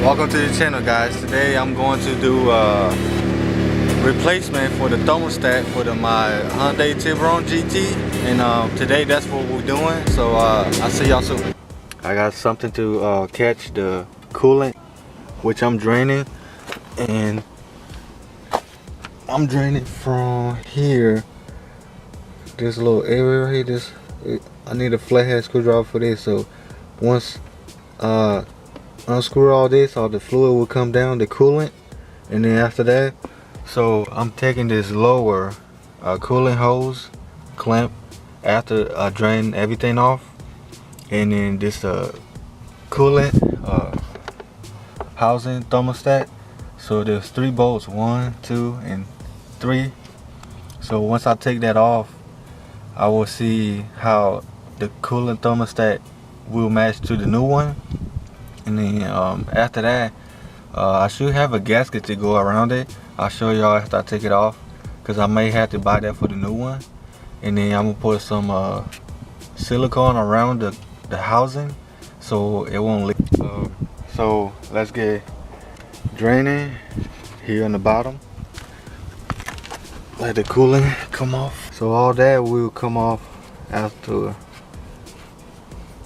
Welcome to the channel, guys. Today I'm going to do replacement for the thermostat for my Hyundai Tiburon GT, and today that's what we're doing. So I'll see y'all soon. I got something to catch the coolant, which I'm draining, and I'm draining from here. This little area right here. I need a flathead screwdriver for this. So once unscrew all this, all the fluid will come down, the coolant, and then after that, so I'm taking this lower coolant hose clamp after I drain everything off, and then this coolant housing thermostat. So there's 3 bolts, 1, 2, and 3. So once I take that off, I will see how the coolant thermostat will match to the new one. And then after that, I should have a gasket to go around it. I'll show y'all after I take it off, because I may have to buy that for the new one. And then I'm gonna put some silicone around the housing so it won't leak. So let's get draining here on the bottom. Let the coolant come off. So all that will come off after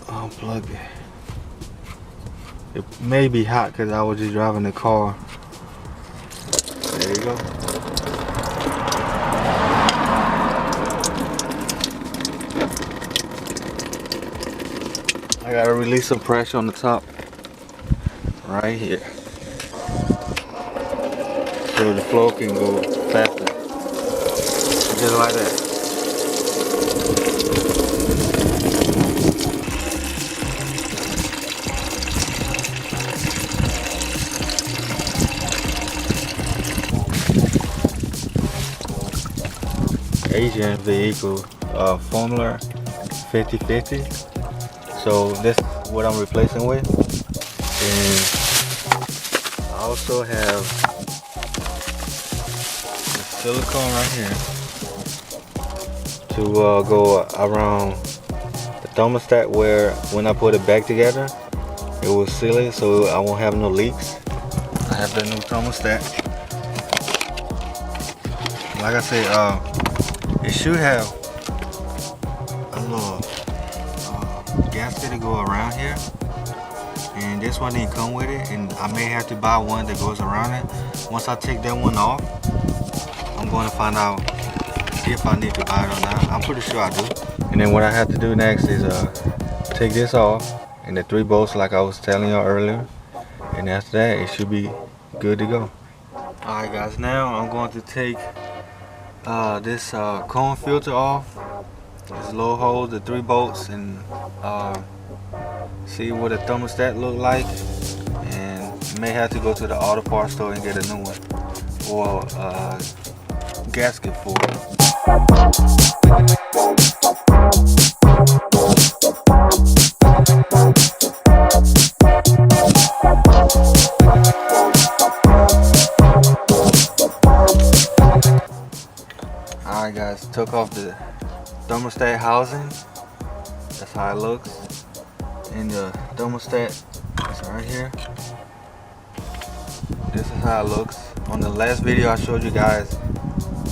unplug it. It may be hot because I was just driving the car. There you go. I gotta release some pressure on the top right here so the flow can go faster. Just like that. Asian vehicle formula 50/50. So this is what I'm replacing with, and I also have the silicone right here to go around the thermostat, where when I put it back together it will seal it so I won't have no leaks. I have the new thermostat. Like I said, it should have a little gasket to go around here, and this one didn't come with it, and I may have to buy one that goes around it. Once I take that one off, I'm going to find out if I need to buy it or not. I'm pretty sure I do. And then what I have to do next is take this off, and the 3 bolts like I was telling y'all earlier, and after that it should be good to go. Alright guys, now I'm going to take this cone filter off, this little hole, the 3 bolts, and see what the thermostat look like, and may have to go to the auto parts store and get a new one, or gasket for it. Alright guys, took off the thermostat housing. That's how it looks. And the thermostat is right here. This is how it looks. On the last video I showed you guys,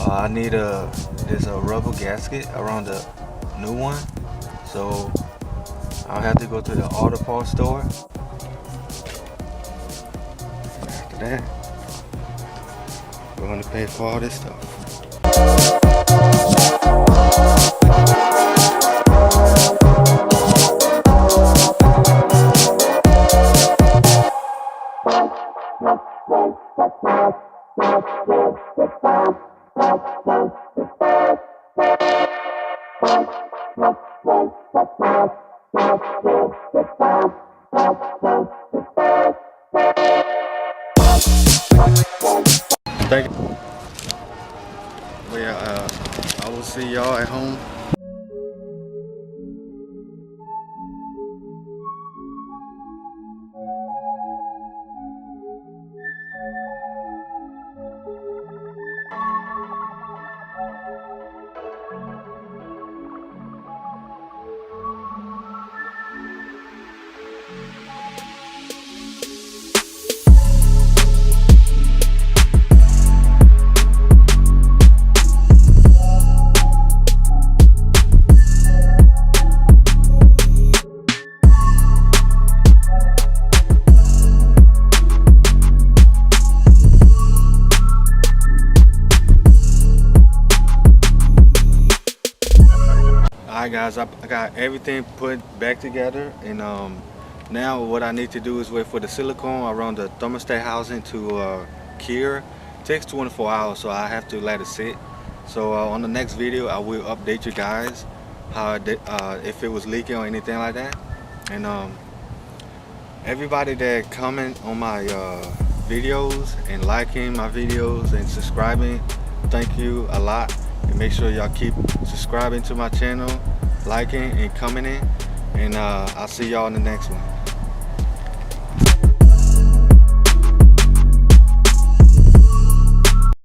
I need there's a rubber gasket around the new one. So I'll have to go to the auto parts store. After that, we're going to pay for all this stuff. Thank you. Well, yeah, I will see y'all at home. Alright guys, I got everything put back together, and now what I need to do is wait for the silicone around the thermostat housing to cure. It takes 24 hours, so I have to let it sit. So on the next video I will update you guys how if it was leaking or anything like that. And everybody that comment on my videos and liking my videos and subscribing, thank you a lot. And make sure y'all keep subscribing to my channel, liking and commenting, and I'll see y'all in the next one.